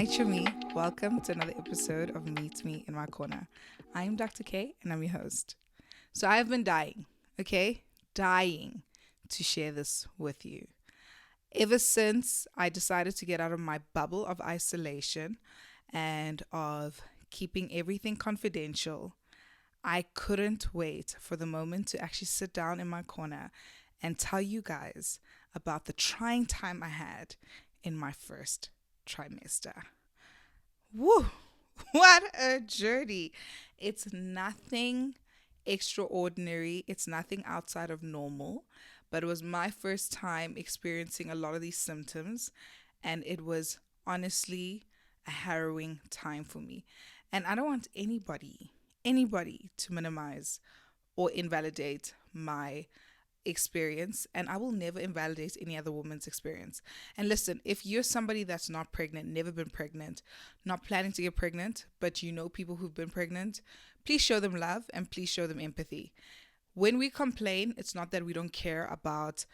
Hi, Chumi. Welcome to another episode of Meet Me in My Corner. I'm Dr. K and I'm your host. So I've been dying, okay? Dying to share this with you. Ever since I decided to get out of my bubble of isolation and of keeping everything confidential, I couldn't wait for the moment to actually sit down in my corner and tell you guys about the trying time I had in my first trimester. Woo! What a journey! It's nothing extraordinary, it's nothing outside of normal, but it was my first time experiencing a lot of these symptoms, and it was honestly a harrowing time for me. And I don't want anybody to minimize or invalidate my experience, and I will never invalidate any other woman's experience. And listen, if you're somebody that's not pregnant, never been pregnant, not planning to get pregnant, but you know people who've been pregnant, please show them love and please show them empathy. When we complain, it's not that we don't care about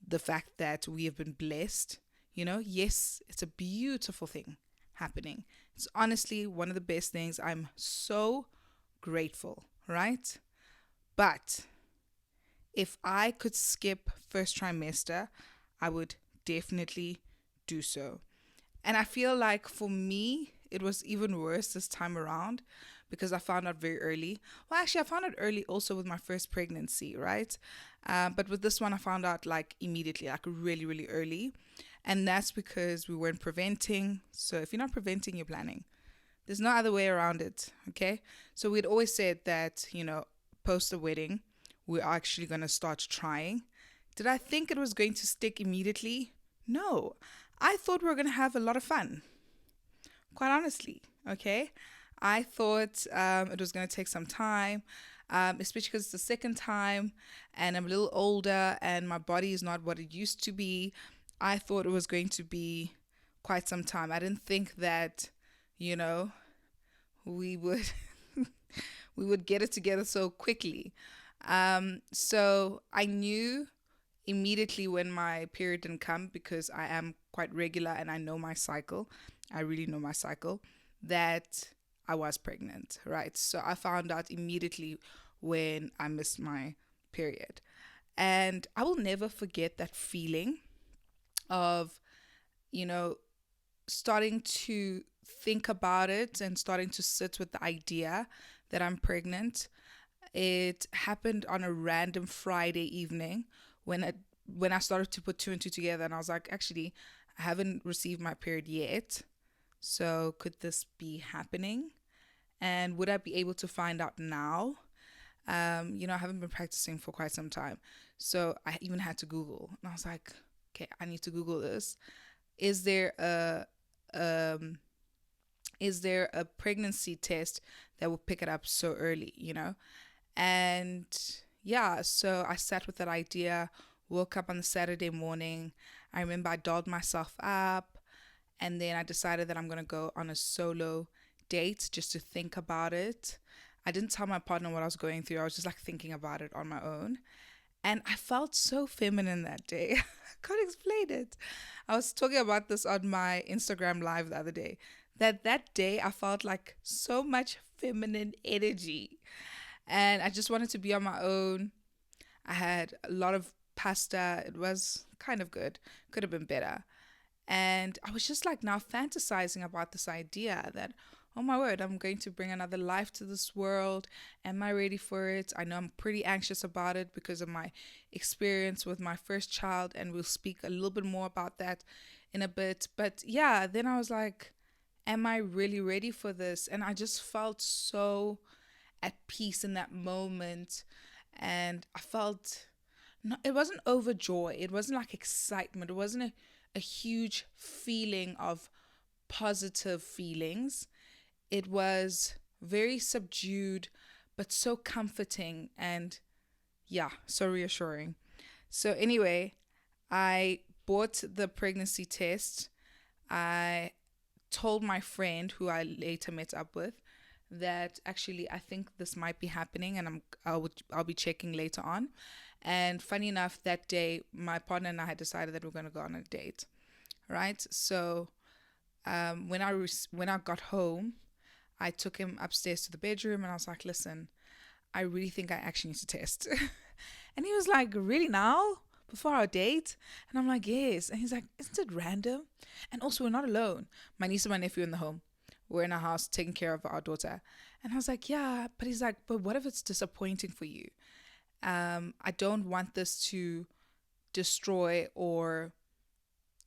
the fact that we have been blessed. Yes, it's a beautiful thing happening. It's honestly one of the best things. I'm so grateful, right? But if I could skip first trimester, I would definitely do so. And I feel like for me, it was even worse this time around because I found out very early. Well, actually, I found out early also with my first pregnancy, right? But with this one, I found out like immediately, like really, really early. And that's because we weren't preventing. So if you're not preventing, you're planning. There's no other way around it, okay? So we'd always said that, post the wedding, we're actually going to start trying. Did I think it was going to stick immediately? No. I thought we were going to have a lot of fun. Quite honestly, okay? I thought it was going to take some time, especially because it's the second time and I'm a little older and my body is not what it used to be. I thought it was going to be quite some time. I didn't think that, we would we would get it together so quickly. So I knew immediately when my period didn't come, because I am quite regular and I know my cycle. I really know my cycle, that I was pregnant, right? So I found out immediately when I missed my period. And I will never forget that feeling of, you know, starting to think about it and starting to sit with the idea that I'm pregnant. It happened on a random Friday evening when I started to put two and two together, and I was like, actually, I haven't received my period yet. So could this be happening? And would I be able to find out now? I haven't been practicing for quite some time. So I even had to Google. And I was like, okay, I need to Google this. Is there a pregnancy test that will pick it up so early? And yeah, so I sat with that idea, woke up on the Saturday morning. I remember I dolled myself up, and then I decided that I'm going to go on a solo date just to think about it. I didn't tell my partner what I was going through. I was just like thinking about it on my own. And I felt so feminine that day. I can't explain it. I was talking about this on my Instagram live the other day. That day I felt like so much feminine energy. And I just wanted to be on my own. I had a lot of pasta. It was kind of good. Could have been better. And I was just like now fantasizing about this idea that, oh my word, I'm going to bring another life to this world. Am I ready for it? I know I'm pretty anxious about it because of my experience with my first child. And we'll speak a little bit more about that in a bit. But yeah, then I was like, am I really ready for this? And I just felt so at peace in that moment. And I felt, no, it wasn't overjoy. It wasn't like excitement. It wasn't a huge feeling of positive feelings. It was very subdued, but so comforting and yeah, so reassuring. So anyway, I bought the pregnancy test. I told my friend, who I later met up with, that actually I think this might be happening, and I'll be checking later on. And funny enough, that day my partner and I had decided that we're going to go on a date, right? So when I got home, I took him upstairs to the bedroom and I was like, listen, I really think I actually need to test. And he was like, really now? Before our date? And I'm like, yes. And he's like, isn't it random? And also, we're not alone. My niece and my nephew in the home. We're in our house taking care of our daughter. And I was like, yeah. But he's like, but what if it's disappointing for you? I don't want this to destroy or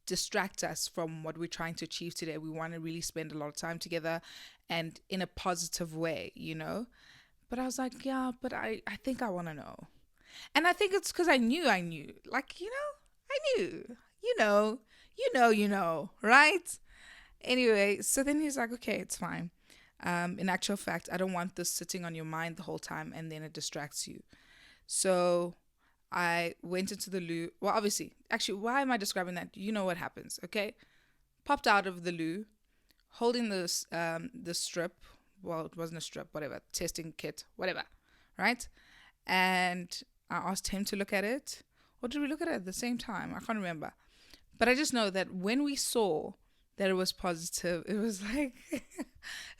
distract us from what we're trying to achieve today. We want to really spend a lot of time together and in a positive way, you know? But I was like, yeah, but I think I want to know. And I think it's because I knew. Like, I knew. Right? Anyway, so then he's like, okay, it's fine. In actual fact, I don't want this sitting on your mind the whole time and then it distracts you. So I went into the loo. Well, obviously, actually, why am I describing that? You know what happens, okay? Popped out of the loo, holding the strip. Well, it wasn't a strip, whatever, testing kit, whatever, right? And I asked him to look at it. Or did we look at it at the same time? I can't remember. But I just know that when we saw that it was positive, it was like, it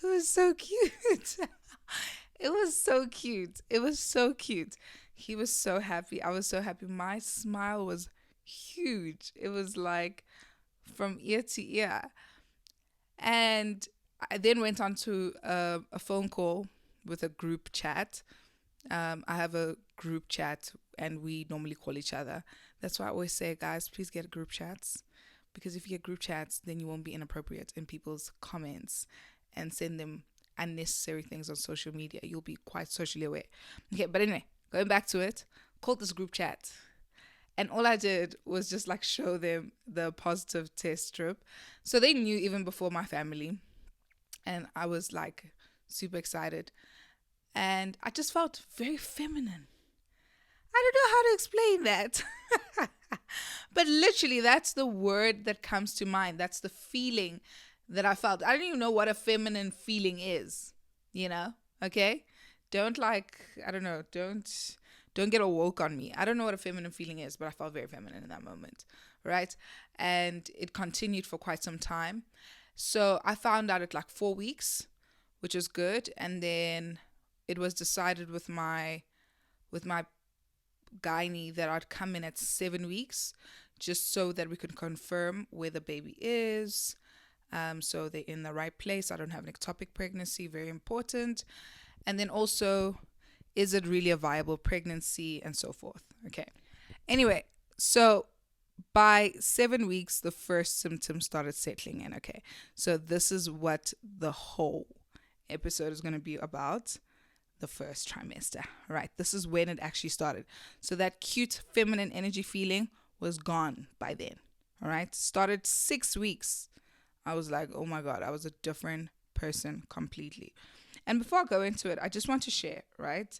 was so cute. It was so cute. It was so cute. He was so happy. I was so happy. My smile was huge. It was like from ear to ear. And I then went on to a phone call with a group chat. I have a group chat and we normally call each other. That's why I always say, guys, please get group chats. Because if you get group chats, then you won't be inappropriate in people's comments and send them unnecessary things on social media. You'll be quite socially aware. Okay, but anyway, going back to it, called this group chat. And all I did was just like show them the positive test strip. So they knew even before my family. And I was like super excited. And I just felt very feminine. I don't know how to explain that. But literally, that's the word that comes to mind. That's the feeling that I felt. I don't even know what a feminine feeling is, Okay? Don't I don't know, don't get all woke on me. I don't know what a feminine feeling is, but I felt very feminine in that moment, right? And it continued for quite some time. So I found out at like 4 weeks, which was good. And then it was decided with my gynae that I'd come in at 7 weeks just so that we could confirm where the baby is. So they're in the right place. I don't have an ectopic pregnancy, very important. And then also, is it really a viable pregnancy and so forth? Okay. Anyway, so by 7 weeks, the first symptoms started settling in. Okay. So this is what the whole episode is going to be about. The first trimester, right? This is when it actually started. So that cute feminine energy feeling was gone by then, all right? Started 6 weeks. I was like, oh my God, I was a different person completely. And before I go into it, I just want to share, right?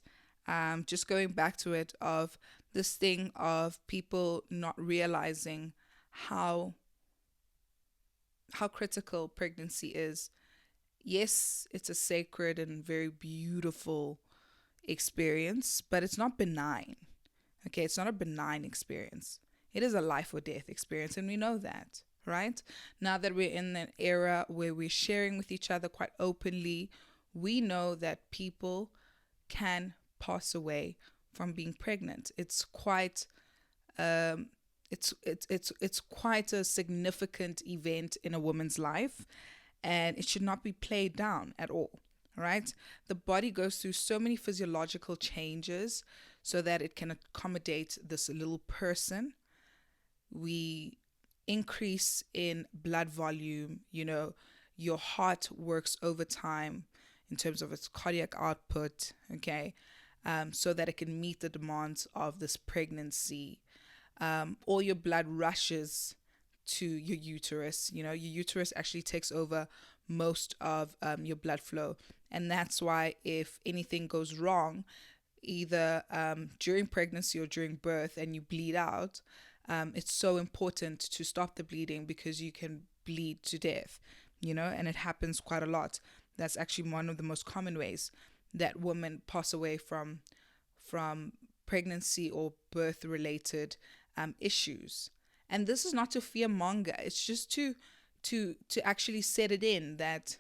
Just going back to it of this thing of people not realizing how critical pregnancy is. Yes, it's a sacred and very beautiful experience, but it's not benign. Okay, it's not a benign experience. It is a life or death experience, and we know that, right? Now that we're in an era where we're sharing with each other quite openly, we know that people can pass away from being pregnant. It's quite it's quite a significant event in a woman's life. And it should not be played down at all, right? The body goes through so many physiological changes so that it can accommodate this little person. We increase in blood volume, your heart works overtime in terms of its cardiac output, okay, so that it can meet the demands of this pregnancy. All your blood rushes to your uterus. Your uterus actually takes over most of your blood flow. And that's why if anything goes wrong, either during pregnancy or during birth and you bleed out, it's so important to stop the bleeding because you can bleed to death, and it happens quite a lot. That's actually one of the most common ways that women pass away from pregnancy or birth related issues. And this is not to fearmonger. It's just to to actually set it in that,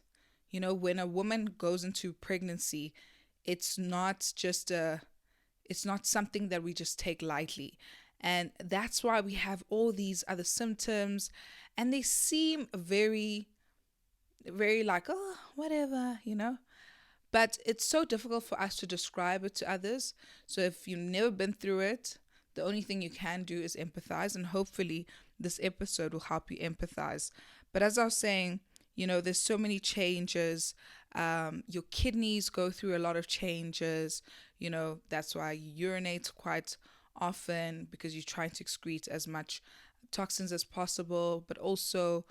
when a woman goes into pregnancy, it's not just it's not something that we just take lightly. And that's why we have all these other symptoms, and they seem very, very like, oh, whatever. But it's so difficult for us to describe it to others. So if you've never been through it, the only thing you can do is empathize. And hopefully, this episode will help you empathize. But as I was saying, there's so many changes. Your kidneys go through a lot of changes. That's why you urinate quite often, because you're trying to excrete as much toxins as possible. But also,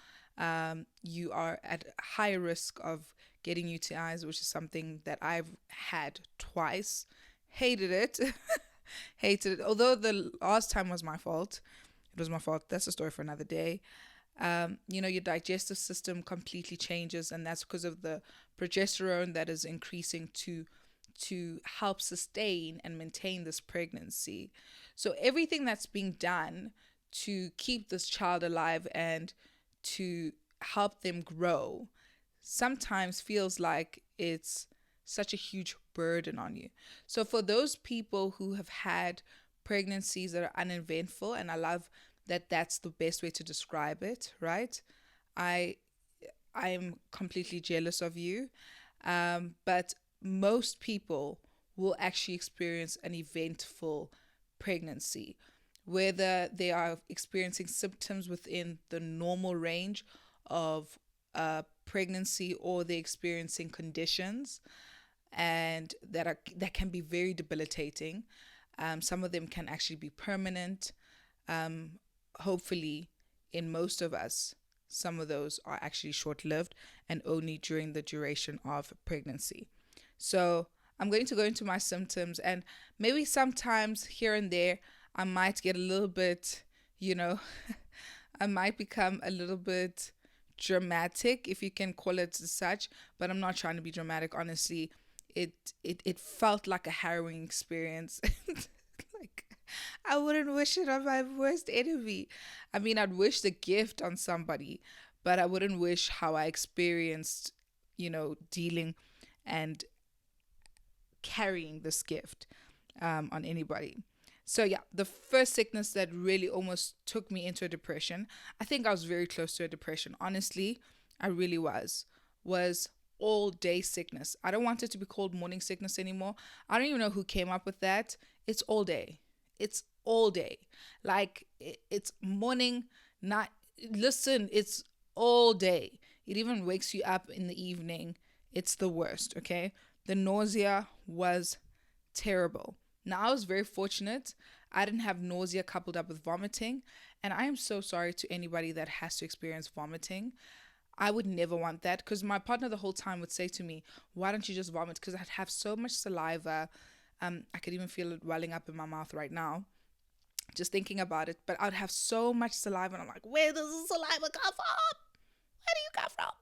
you are at high risk of getting UTIs, which is something that I've had twice. Hated it. Hated it. Although the last time was my fault. It was my fault. That's a story for another day. Your digestive system completely changes, and that's because of the progesterone that is increasing to help sustain and maintain this pregnancy. So everything that's being done to keep this child alive and to help them grow sometimes feels like it's such a huge burden on you. So for those people who have had pregnancies that are uneventful, and I love that that's the best way to describe it, right? I'm completely jealous of you. But most people will actually experience an eventful pregnancy, whether they are experiencing symptoms within the normal range of pregnancy, or they're experiencing conditions and that can be very debilitating. Some of them can actually be permanent. Hopefully, in most of us, some of those are actually short-lived and only during the duration of pregnancy. So I'm going to go into my symptoms, and maybe sometimes here and there I might get a little bit, I might become a little bit dramatic, if you can call it such, but I'm not trying to be dramatic. Honestly, it felt like a harrowing experience. Like, I wouldn't wish it on my worst enemy. I mean, I'd wish the gift on somebody, but I wouldn't wish how I experienced, dealing and carrying this gift on anybody. So yeah, the first sickness that really almost took me into a depression, I think I was very close to a depression. Honestly, I really was all day sickness. I don't want it to be called morning sickness anymore. I don't even know who came up with that. It's all day. It's all day. Like, it's morning, night. Listen, it's all day. It even wakes you up in the evening. It's the worst, okay? The nausea was terrible. Now, I was very fortunate. I didn't have nausea coupled up with vomiting. And I am so sorry to anybody that has to experience vomiting. I would never want that, because my partner the whole time would say to me, why don't you just vomit? Because I'd have so much saliva. I could even feel it welling up in my mouth right now, just thinking about it. But I'd have so much saliva, and I'm like, where does the saliva come from? Where do you come from?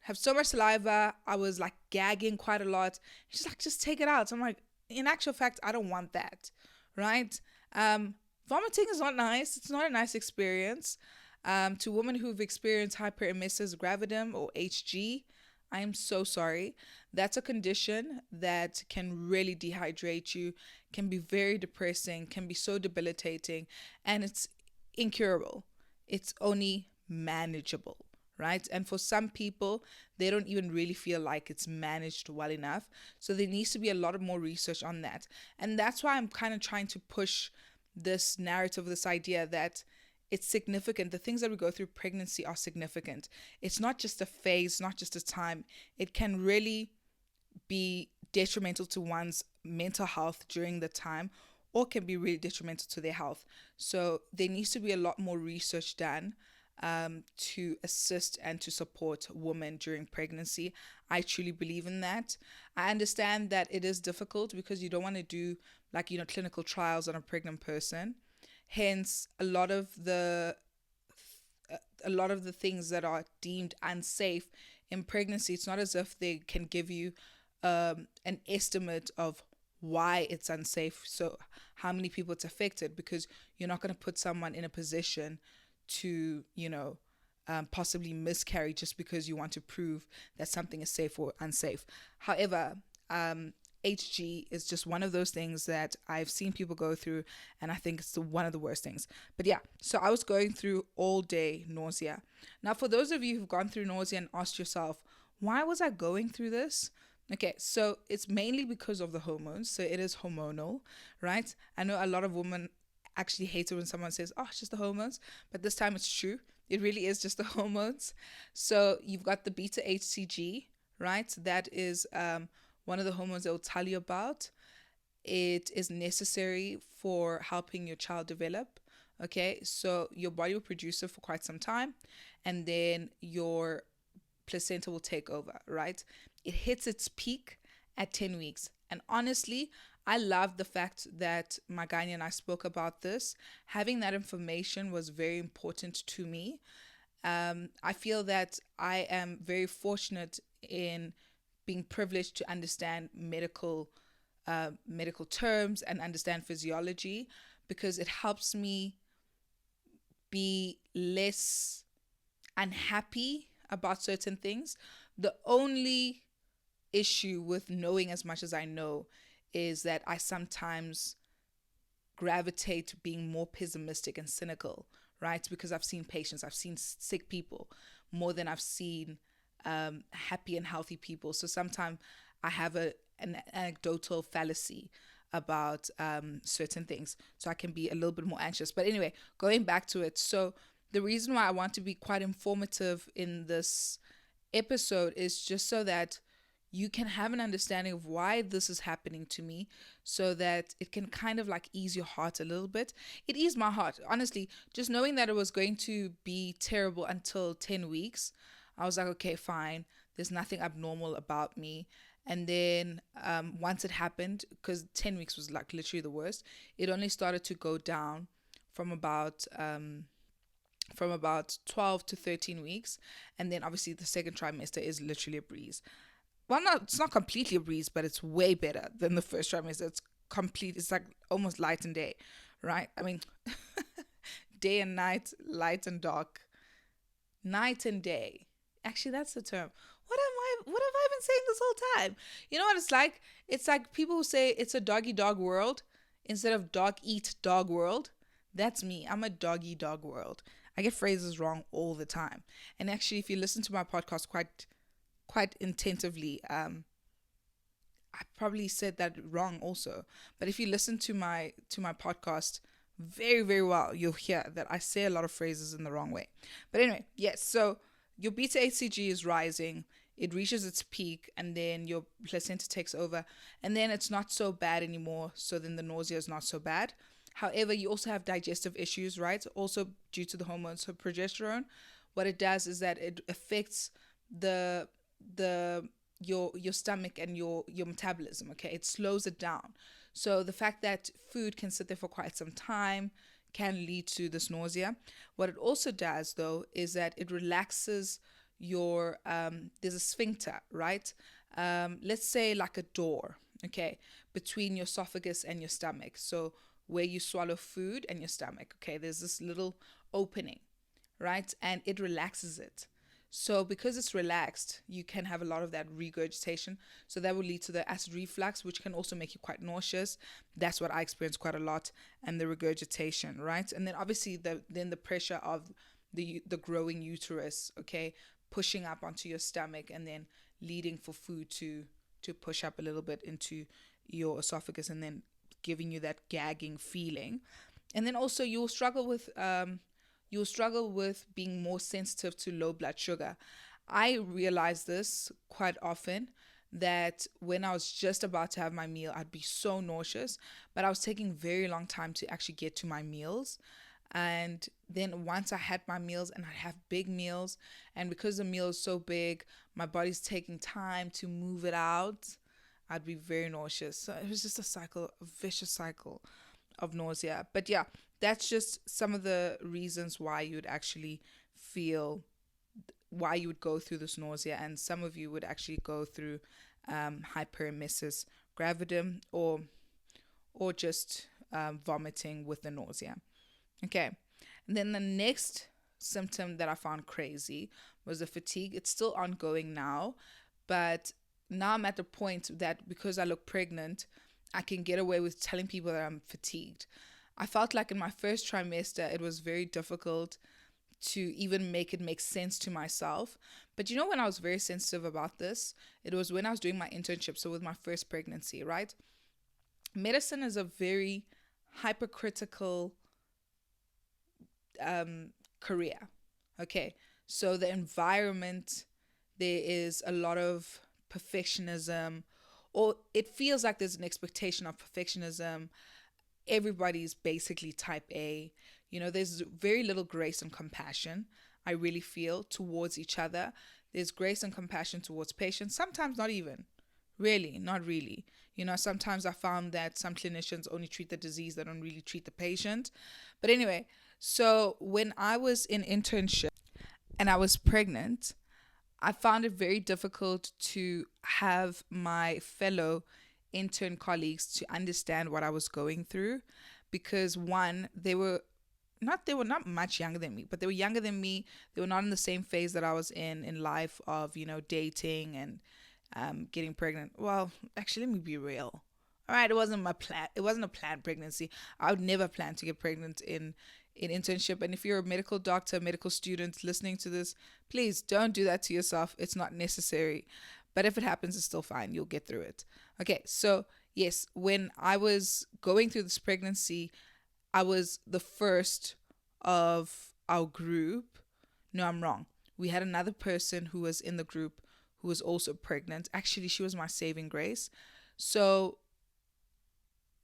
Have so much saliva. I was like gagging quite a lot. She's like, just take it out. So I'm like, in actual fact, I don't want that, right? Vomiting is not nice. It's not a nice experience. To women who've experienced hyperemesis gravidum, or HG, I am so sorry. That's a condition that can really dehydrate you, can be very depressing, can be so debilitating, and it's incurable. It's only manageable, right? And for some people, they don't even really feel like it's managed well enough. So there needs to be a lot of more research on that. And that's why I'm kind of trying to push this narrative, this idea that it's significant. The things that we go through pregnancy are significant. It's not just a phase, not just a time. It can really be detrimental to one's mental health during the time, or can be really detrimental to their health. So there needs to be a lot more research done to assist and to support women during pregnancy. I truly believe in that. I understand that it is difficult because you don't want to do clinical trials on a pregnant person. Hence, a lot of the things that are deemed unsafe in pregnancy, it's not as if they can give you an estimate of why it's unsafe, so how many people it's affected, because you're not going to put someone in a position to possibly miscarry just because you want to prove that something is safe or unsafe. However, HG is just one of those things that I've seen people go through, and I think it's one of the worst things. But yeah, so I was going through all day nausea. Now, for those of you who've gone through nausea and asked yourself, why was I going through this? Okay, so it's mainly because of the hormones. So it is hormonal, right? I know a lot of women actually hate it when someone says, oh, it's just the hormones. But this time it's true. It really is just the hormones. So you've got the beta HCG, right? That is one of the hormones that will tell you about. It is necessary for helping your child develop. Okay, so your body will produce it for quite some time, and then your placenta will take over, right? It hits its peak at 10 weeks. And honestly, I love the fact that my gynae and I spoke about this. Having that information was very important to me. I feel that I am very fortunate in being privileged to understand medical terms and understand physiology, because it helps me be less unhappy about certain things. The only issue with knowing as much as I know is that I sometimes gravitate to being more pessimistic and cynical, right? Because I've seen patients, I've seen sick people more than I've seen happy and healthy people. So sometimes I have an anecdotal fallacy about certain things. So I can be a little bit more anxious. But anyway, going back to it. So the reason why I want to be quite informative in this episode is just so that you can have an understanding of why this is happening to me, so that it can kind of like ease your heart a little bit. It eased my heart, honestly, just knowing that it was going to be terrible until 10 weeks. I was like, okay, fine. There's nothing abnormal about me. And then once it happened, because 10 weeks was like literally the worst, it only started to go down from about 12 to 13 weeks. And then obviously the second trimester is literally a breeze. Well, it's not completely a breeze, but it's way better than the first trimester. It's like almost light and day, right? I mean, day and night, light and dark, night and day. Actually, that's the term. What have I been saying this whole time? You know what it's like? It's like people who say it's a doggy dog world instead of dog eat dog world. That's me. I'm a doggy dog world. I get phrases wrong all the time. And actually, if you listen to my podcast quite attentively, I probably said that wrong also. But if you listen to my podcast very, very well, you'll hear that I say a lot of phrases in the wrong way. But anyway, yes, so your beta HCG is rising, it reaches its peak, and then your placenta takes over, and then it's not so bad anymore. So then the nausea is not so bad. However, you also have digestive issues, right? Also due to the hormones. So progesterone, what it does is that it affects your stomach and your metabolism. Okay, it slows it down. So the fact that food can sit there for quite some time can lead to this nausea. What it also does though is that it relaxes your there's a sphincter, right? Let's say like a door, okay, between your esophagus and your stomach. So where you swallow food and your stomach, okay, there's this little opening, right? And it relaxes it. So because it's relaxed, you can have a lot of that regurgitation. So that will lead to the acid reflux, which can also make you quite nauseous. That's what I experience quite a lot, and the regurgitation, right? And then obviously the pressure of the growing uterus, okay, pushing up onto your stomach and then leading for food to push up a little bit into your esophagus and then giving you that gagging feeling. And then also you'll struggle with being more sensitive to low blood sugar. I realized this quite often, that when I was just about to have my meal, I'd be so nauseous, but I was taking very long time to actually get to my meals. And then once I had my meals, and I'd have big meals, and because the meal is so big, my body's taking time to move it out, I'd be very nauseous. So it was just a vicious cycle of nausea. But yeah, that's just some of the reasons why you would actually why you would go through this nausea. And some of you would actually go through hyperemesis gravidum, or just vomiting with the nausea. Okay. And then the next symptom that I found crazy was the fatigue. It's still ongoing now, but now I'm at the point that because I look pregnant, I can get away with telling people that I'm fatigued. I felt like in my first trimester, it was very difficult to even make it make sense to myself. But you know, when I was very sensitive about this, it was when I was doing my internship. So, with my first pregnancy, right? Medicine is a very hypercritical career. Okay. So, the environment, there is a lot of perfectionism, or it feels like there's an expectation of perfectionism. Everybody's basically type A. There's very little grace and compassion, I really feel, towards each other. There's grace and compassion towards patients, sometimes not even. Really, not really. Sometimes I found that some clinicians only treat the disease, they don't really treat the patient. But anyway, so when I was in internship and I was pregnant, I found it very difficult to have my fellow intern colleagues to understand what I was going through, because one, they were not much younger than me, but they were younger than me. They were not in the same phase that I was in life of, dating and getting pregnant. Well, actually, let me be real. All right, it wasn't my plan. It wasn't a planned pregnancy. I would never plan to get pregnant in internship. And if you're a medical doctor, medical student listening to this, please don't do that to yourself. It's not necessary. But if it happens, it's still fine. You'll get through it. Okay, so yes, when I was going through this pregnancy, I was the first of our group. No, I'm wrong. We had another person who was in the group who was also pregnant. Actually, she was my saving grace. So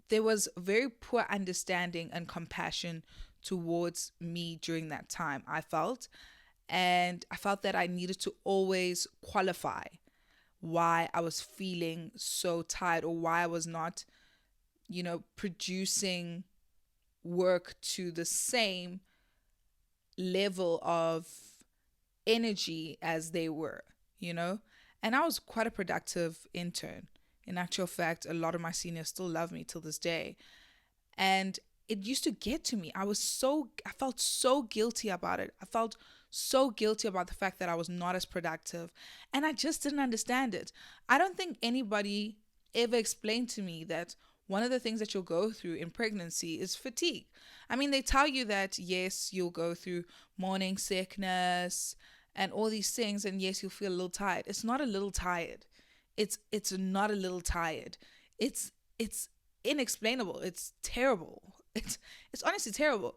there was very poor understanding and compassion towards me during that time, I felt. And I felt that I needed to always qualify why I was feeling so tired, or why I was not, producing work to the same level of energy as they were, And I was quite a productive intern. In actual fact, a lot of my seniors still love me till this day. And it used to get to me. I felt so guilty about it. I felt so guilty about the fact that I was not as productive. And I just didn't understand it. I don't think anybody ever explained to me that one of the things that you'll go through in pregnancy is fatigue. I mean, they tell you that, yes, you'll go through morning sickness and all these things. And yes, you'll feel a little tired. It's not a little tired. It's not a little tired. It's inexplainable. It's terrible. It's honestly terrible.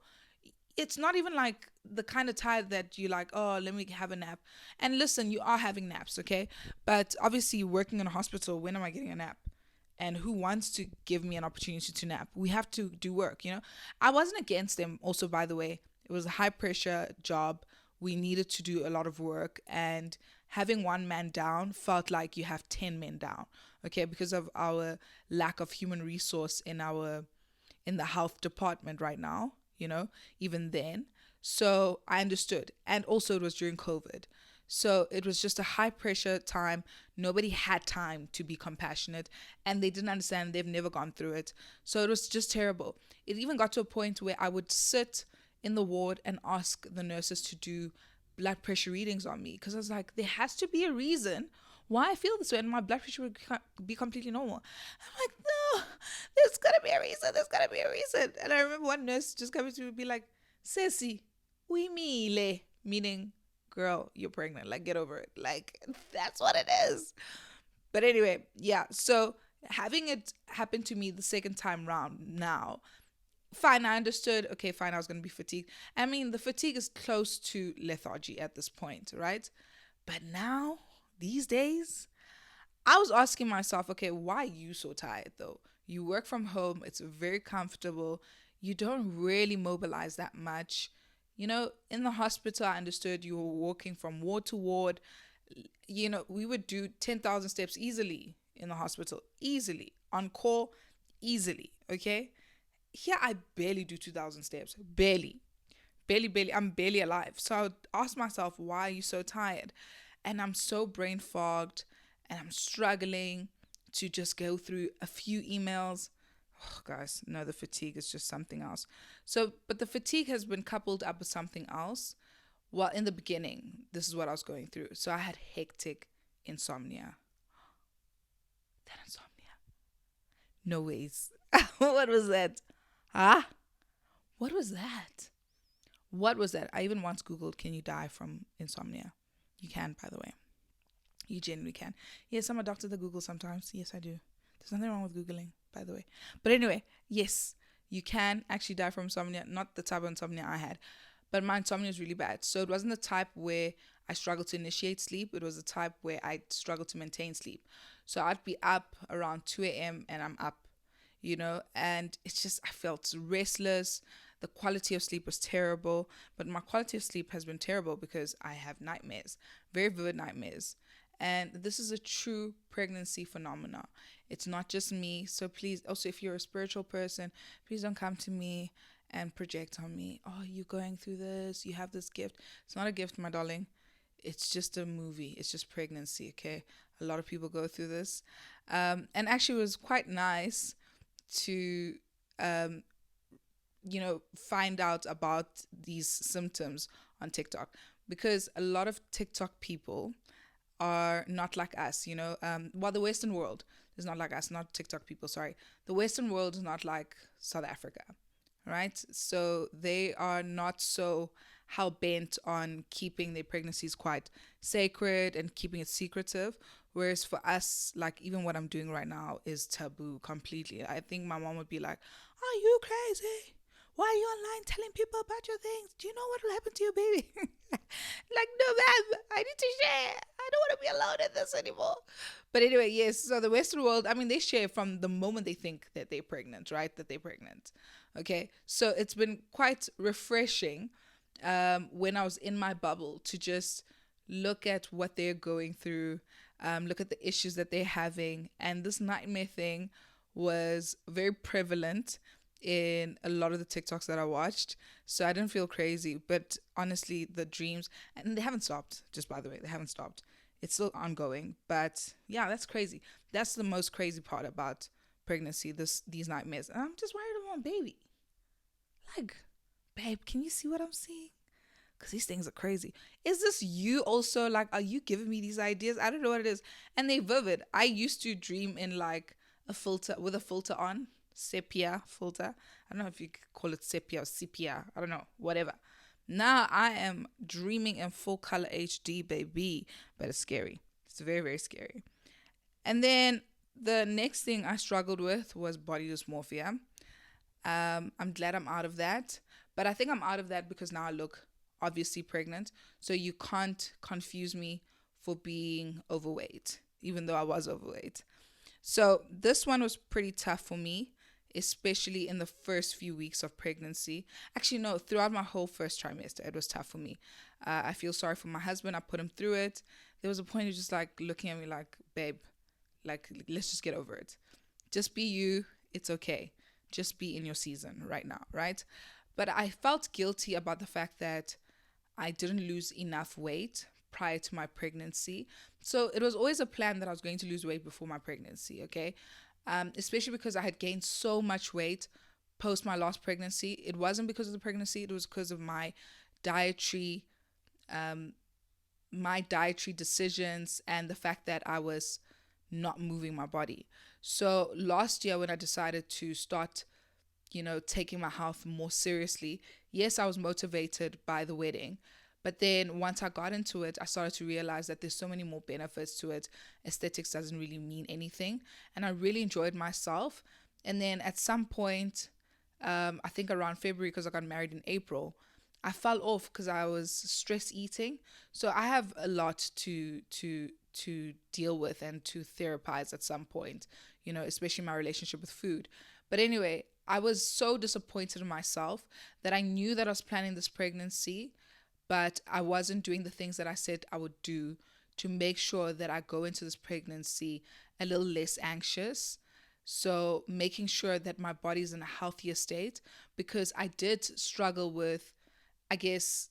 It's not even like the kind of tired that you like, oh, let me have a nap. And listen, you are having naps, okay? But obviously working in a hospital, when am I getting a nap? And who wants to give me an opportunity to nap? We have to do work, I wasn't against them also, by the way. It was a high pressure job. We needed to do a lot of work, and having one man down felt like you have 10 men down, okay? Because of our lack of human resource in the health department right now, even then. So I understood. And also it was during COVID. So it was just a high pressure time. Nobody had time to be compassionate, and they didn't understand. They've never gone through it. So it was just terrible. It even got to a point where I would sit in the ward and ask the nurses to do blood pressure readings on me, because I was like, there has to be a reason why I feel this way, and my blood pressure would be completely normal. I'm like, no, there's gotta be a reason. There's gotta be a reason. And I remember one nurse just coming to me and be like, Ceci, oui mile, meaning, girl, you're pregnant. Like, get over it. Like, that's what it is. But anyway, yeah. So having it happen to me the second time round now, fine, I understood. Okay, fine, I was going to be fatigued. I mean, the fatigue is close to lethargy at this point, right? But now, these days, I was asking myself, okay, why are you so tired though? You work from home, it's very comfortable. You don't really mobilize that much. In the hospital, I understood you were walking from ward to ward. We would do 10,000 steps easily in the hospital, easily. On call, easily, okay? Here, I barely do 2,000 steps. Barely. Barely. I'm barely alive. So I would ask myself, why are you so tired? And I'm so brain fogged, and I'm struggling to just go through a few emails. Oh, guys, no, the fatigue is just something else. So, but the fatigue has been coupled up with something else. Well, in the beginning, this is what I was going through. So I had hectic insomnia. That insomnia. No ways. What was that? Huh? What was that? What was that? I even once Googled, can you die from insomnia? You can, by the way. You genuinely can. Yes, I'm a doctor that Google sometimes. Yes, I do. There's nothing wrong with Googling, by the way. But anyway, yes, you can actually die from insomnia. Not the type of insomnia I had, but my insomnia is really bad. So it wasn't the type where I struggled to initiate sleep. It was the type where I struggled to maintain sleep. So I'd be up around 2 a.m. and I'm up, and it's just, I felt restless. The quality of sleep was terrible, but my quality of sleep has been terrible because I have nightmares, very vivid nightmares. And this is a true pregnancy phenomena. It's not just me. So please, also, if you're a spiritual person, please don't come to me and project on me. Oh, you're going through this. You have this gift. It's not a gift, my darling. It's just a movie. It's just pregnancy, okay? A lot of people go through this. And actually, it was quite nice to, find out about these symptoms on TikTok, because a lot of TikTok people are not like us, the Western world is not like us, not TikTok people, sorry. The Western world is not like South Africa, right? So they are not so hell bent on keeping their pregnancies quite sacred and keeping it secretive. Whereas for us, like even what I'm doing right now is taboo completely. I think my mom would be like, "Are you crazy? Why are you online telling people about your things? Do you know what will happen to your baby?" Like, no, ma'am, I need to share. I don't want to be alone in this anymore. But anyway, yes. So the Western world, I mean, they share from the moment they think that they're pregnant, right? That they're pregnant. Okay. So it's been quite refreshing when I was in my bubble to just look at what they're going through, look at the issues that they're having. And this nightmare thing was very prevalent in a lot of the TikToks that I watched. So I didn't feel crazy. But honestly, the dreams, and they haven't stopped, just by the way, they haven't stopped. It's still ongoing. But yeah, that's crazy. That's the most crazy part about pregnancy, these nightmares. And I'm just worried about my baby. Like, babe, can you see what I'm seeing? Because these things are crazy. Is this you also? Like, are you giving me these ideas? I don't know what it is. And they vivid. I used to dream in like a filter, with a filter on, sepia filter. I don't know if you could call it sepia or sepia. I don't know, whatever. Now I am dreaming in full color HD, baby. But it's scary. It's very, very scary. And then the next thing I struggled with was body dysmorphia. I'm glad I'm out of that. But I think I'm out of that because now I look obviously pregnant. So you can't confuse me for being overweight, even though I was overweight. So this one was pretty tough for me, especially in the first few weeks of pregnancy. Actually, no, throughout my whole first trimester, it was tough for me. I feel sorry for my husband. I put him through it. There was a point of just like looking at me like, babe, like, let's just get over it. Just be you. It's okay. Just be in your season right now, right? But I felt guilty about the fact that I didn't lose enough weight prior to my pregnancy. So it was always a plan that I was going to lose weight before my pregnancy, okay? Especially because I had gained so much weight post my last pregnancy. It wasn't because of the pregnancy. It was because of dietary, my dietary decisions and the fact that I was not moving my body. So last year when I decided to start taking my health more seriously. Yes, I was motivated by the wedding, but then once I got into it, I started to realize that there's so many more benefits to it. Aesthetics doesn't really mean anything. And I really enjoyed myself. And then at some point, I think around February, because I got married in April, I fell off because I was stress eating. So I have a lot to deal with and to therapize at some point, especially my relationship with food. But anyway, I was so disappointed in myself that I knew that I was planning this pregnancy, but I wasn't doing the things that I said I would do to make sure that I go into this pregnancy a little less anxious. So making sure that my body's in a healthier state, because I did struggle with, I guess,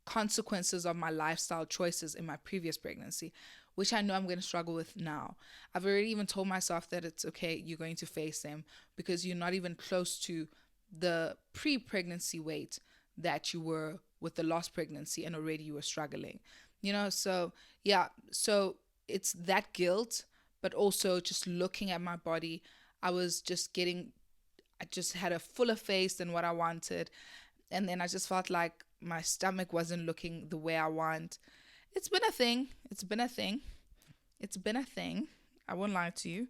consequences of my lifestyle choices in my previous pregnancy, which I know I'm going to struggle with now. I've already even told myself that it's okay, you're going to face them because you're not even close to the pre-pregnancy weight that you were with the last pregnancy and already you were struggling, you know? So, yeah. So it's that guilt, but also just looking at my body. I just had a fuller face than what I wanted. And then I just felt like my stomach wasn't looking the way I want. It's been a thing. It's been a thing. It's been a thing. I won't lie to you.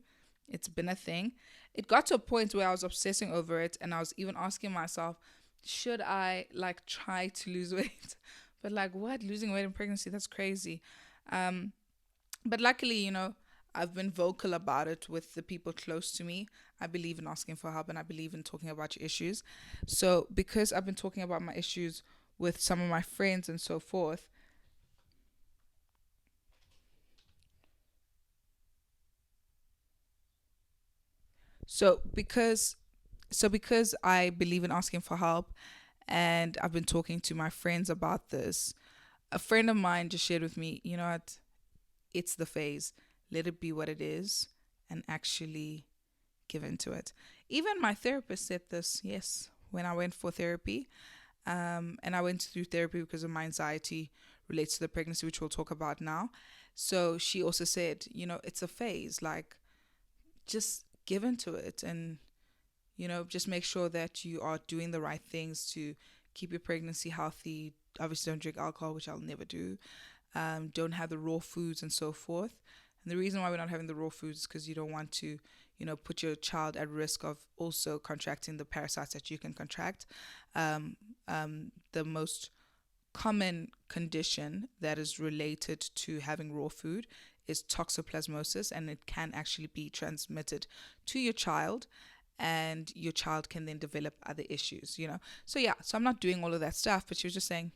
It's been a thing. It got to a point where I was obsessing over it, and I was even asking myself, should I like try to lose weight? But like, what? Losing weight in pregnancy? That's crazy. Um, but luckily, I've been vocal about it with the people close to me. I believe in asking for help and I believe in talking about your issues. So because I've been talking about my issues with some of my friends and so forth, because I believe in asking for help and I've been talking to my friends about this, a friend of mine just shared with me, you know what, it's the phase. Let it be what it is and actually give into it. Even my therapist said this, yes, when I went for therapy. And I went through therapy because of my anxiety relates to the pregnancy, which we'll talk about now. So she also said, it's a phase, like just give into it and, just make sure that you are doing the right things to keep your pregnancy healthy. Obviously, don't drink alcohol, which I'll never do. Don't have the raw foods and so forth. And the reason why we're not having the raw foods is because you don't want to, put your child at risk of also contracting the parasites that you can contract. The most common condition that is related to having raw food is toxoplasmosis, and it can actually be transmitted to your child, and your child can then develop other issues, So yeah, so I'm not doing all of that stuff, but she was just saying,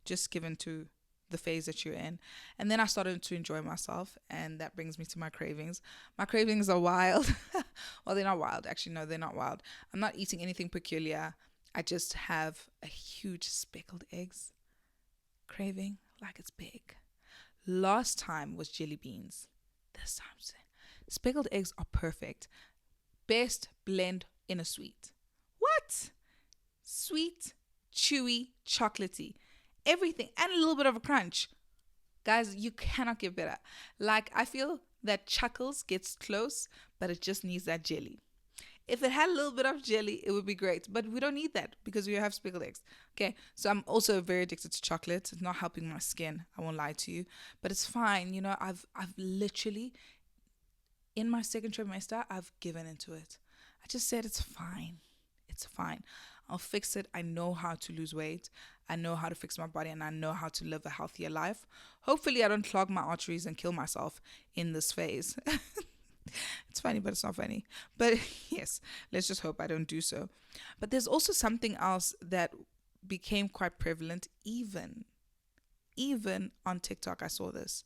just give into the phase that you're in. And then I started to enjoy myself, and that brings me to my cravings. My cravings are wild. Well, they're not wild. Actually, no, they're not wild. I'm not eating anything peculiar. I just have a huge speckled eggs craving, like it's big. Last time was jelly beans. This time, speckled eggs are perfect. Best blend in a sweet. What? Sweet, chewy, chocolatey. Everything. And a little bit of a crunch. Guys, you cannot get better. Like, I feel that Chuckles gets close, but it just needs that jelly. If it had a little bit of jelly, it would be great. But we don't need that because we have speckled eggs. Okay, so I'm also very addicted to chocolate. It's not helping my skin. I won't lie to you. But it's fine. I've literally, in my second trimester, I've given into it. I just said it's fine. It's fine. I'll fix it. I know how to lose weight. I know how to fix my body, and I know how to live a healthier life. Hopefully, I don't clog my arteries and kill myself in this phase. It's funny, but it's not funny. But yes, let's just hope I don't do so. But there's also something else that became quite prevalent, even on TikTok. I saw this,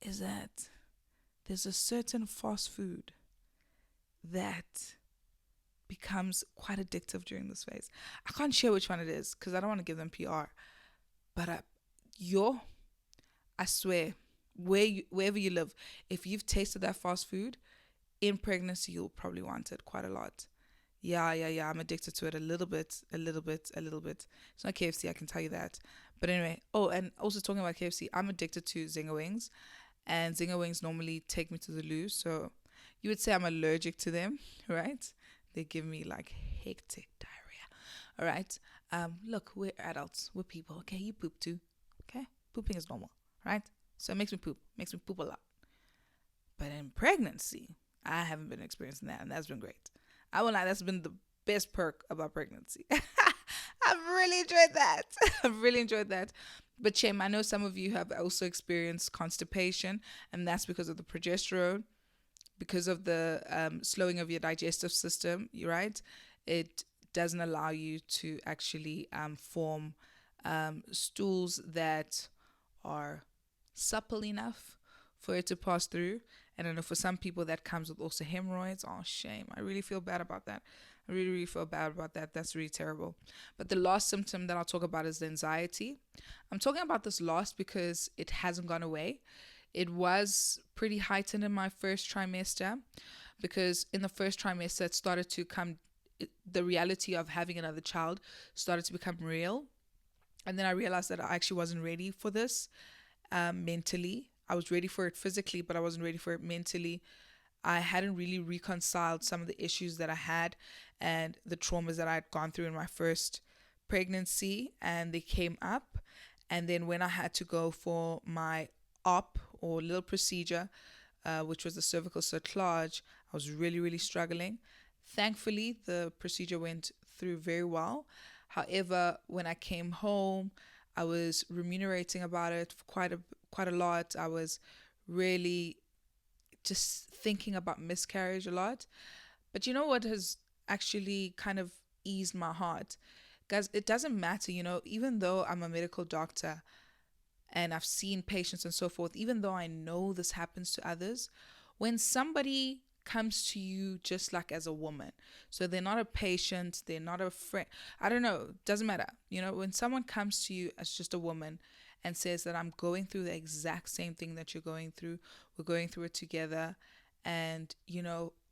is that there's a certain fast food that becomes quite addictive during this phase. I can't share which one it is because I don't want to give them PR. But I swear, wherever you live, if you've tasted that fast food in pregnancy, you'll probably want it quite a lot. Yeah. I'm addicted to it a little bit. It's not KFC, I can tell you that. But anyway, and also talking about KFC, I'm addicted to Zinger wings, and Zinger wings normally take me to the loo. So you would say I'm allergic to them, right? They give me like hectic diarrhea. All right. Look, we're adults. We're people. Okay. You poop too. Okay. Pooping is normal, right? So it makes me poop. Makes me poop a lot. But in pregnancy, I haven't been experiencing that, and that's been great. I won't lie, that's been the best perk about pregnancy. I've really enjoyed that. I've really enjoyed that. But Chem, I know some of you have also experienced constipation, and that's because of the progesterone, because of the slowing of your digestive system, right? It doesn't allow you to actually form stools that are supple enough for it to pass through. And I know for some people that comes with also hemorrhoids. Oh, shame. I really feel bad about that. I really, really feel bad about that. That's really terrible. But the last symptom that I'll talk about is the anxiety. I'm talking about this last because it hasn't gone away. It was pretty heightened in my first trimester because in the first trimester it started to come, the reality of having another child started to become real. And then I realized that I actually wasn't ready for this mentally. I was ready for it physically, but I wasn't ready for it mentally. I hadn't really reconciled some of the issues that I had and the traumas that I had gone through in my first pregnancy, and they came up. And then when I had to go for my op or little procedure, which was the cervical cerclage, I was really, really struggling. Thankfully, the procedure went through very well. However, when I came home, I was remunerating about it for quite a lot. I was really just thinking about miscarriage a lot. But you know what has actually kind of eased my heart? Guys, it doesn't matter, even though I'm a medical doctor and I've seen patients and so forth, even though I know this happens to others, when somebody comes to you just like as a woman, so they're not a patient, they're not a friend, I don't know, doesn't matter. When someone comes to you as just a woman and says that I'm going through the exact same thing that you're going through, we're going through it together, and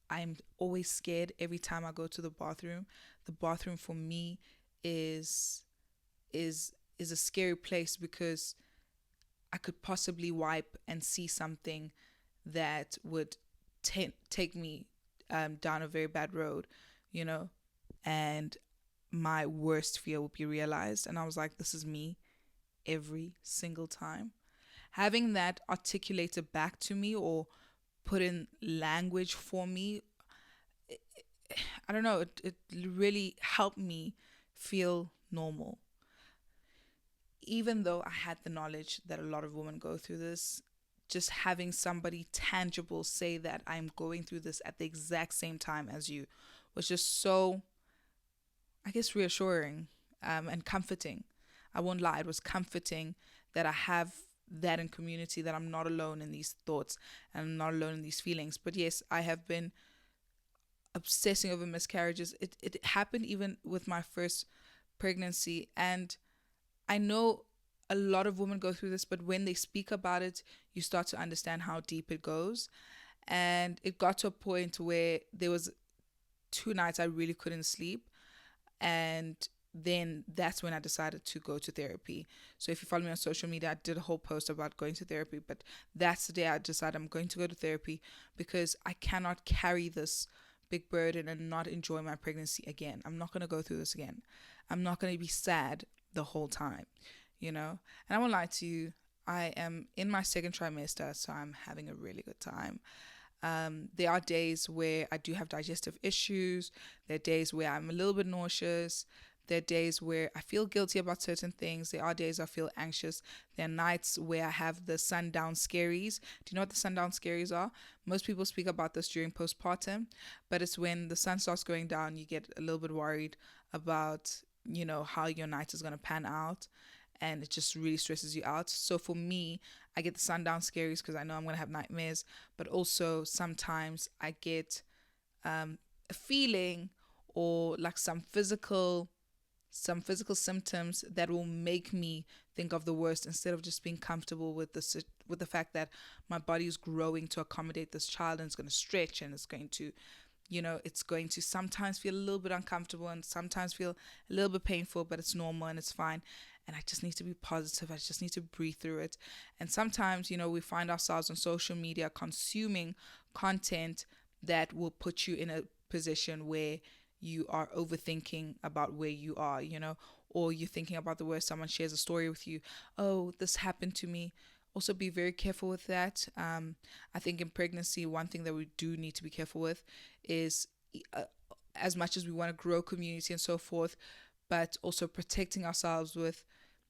I'm always scared every time I go to the bathroom. The bathroom for me is is a scary place because I could possibly wipe and see something that would take me down a very bad road, you know, and my worst fear would be realized. And I was like, this is me every single time. Having that articulated back to me or put in language for me, I don't know, it really helped me feel normal. Even though I had the knowledge that a lot of women go through this, just having somebody tangible say that I'm going through this at the exact same time as you was just so, I guess, reassuring and comforting. I won't lie, it was comforting that I have that in community, that I'm not alone in these thoughts and I'm not alone in these feelings. But yes, I have been obsessing over miscarriages. It happened even with my first pregnancy, and I know a lot of women go through this, but when they speak about it, you start to understand how deep it goes. And it got to a point where there was 2 nights I really couldn't sleep, and then that's when I decided to go to therapy. So if you follow me on social media, I did a whole post about going to therapy, but that's the day I decided I'm going to go to therapy because I cannot carry this big burden and not enjoy my pregnancy again. I'm not going to go through this again. I'm not going to be sad the whole time, And I won't lie to you, I am in my second trimester, so I'm having a really good time. There are days where I do have digestive issues. There are days where I'm a little bit nauseous. There are days where I feel guilty about certain things. There are days I feel anxious. There are nights where I have the sundown scaries. Do you know what the sundown scaries are? Most people speak about this during postpartum, but it's when the sun starts going down, you get a little bit worried about, how your night is going to pan out, and it just really stresses you out. So for me, I get the sundown scaries because I know I'm going to have nightmares, but also sometimes I get a feeling or like some physical symptoms that will make me think of the worst instead of just being comfortable with the fact that my body is growing to accommodate this child, and it's going to stretch, and it's going to it's going to sometimes feel a little bit uncomfortable and sometimes feel a little bit painful, but it's normal and it's fine. And I just need to be positive. I just need to breathe through it. And sometimes, we find ourselves on social media consuming content that will put you in a position where you are overthinking about where you are, or you're thinking about the worst. Someone shares a story with you. Oh, this happened to me. Also, be very careful with that. I think in pregnancy, one thing that we do need to be careful with is as much as we want to grow community and so forth, but also protecting ourselves with,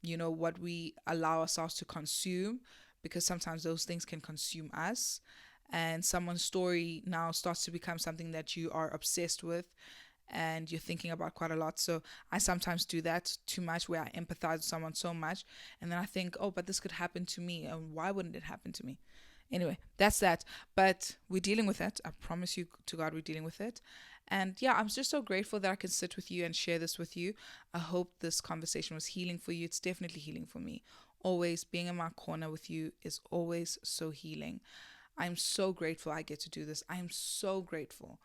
what we allow ourselves to consume, because sometimes those things can consume us. And someone's story now starts to become something that you are obsessed with and you're thinking about quite a lot. So I sometimes do that too much, where I empathize with someone so much, and then I think, oh, but this could happen to me, and why wouldn't it happen to me? Anyway, that's that. But we're dealing with it. I promise you to God, we're dealing with it. And yeah, I'm just so grateful that I can sit with you and share this with you. I hope this conversation was healing for you. It's definitely healing for me. Always being in my corner with you is always so healing. I'm so grateful I get to do this. I am so grateful.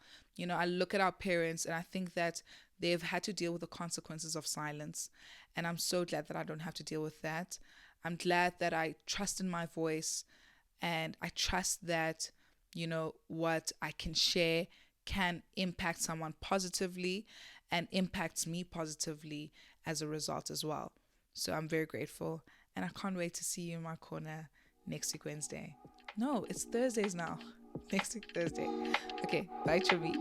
I look at our parents and I think that They've had to deal with the consequences of silence. And I'm so glad that I don't have to deal with that. I'm glad that I trust in my voice, and I trust that, what I can share can impact someone positively and impacts me positively as a result as well. So I'm very grateful, and I can't wait to see you in my corner next week, Wednesday. No, it's Thursdays now. Next week, Thursday. Okay, bye, Chubby.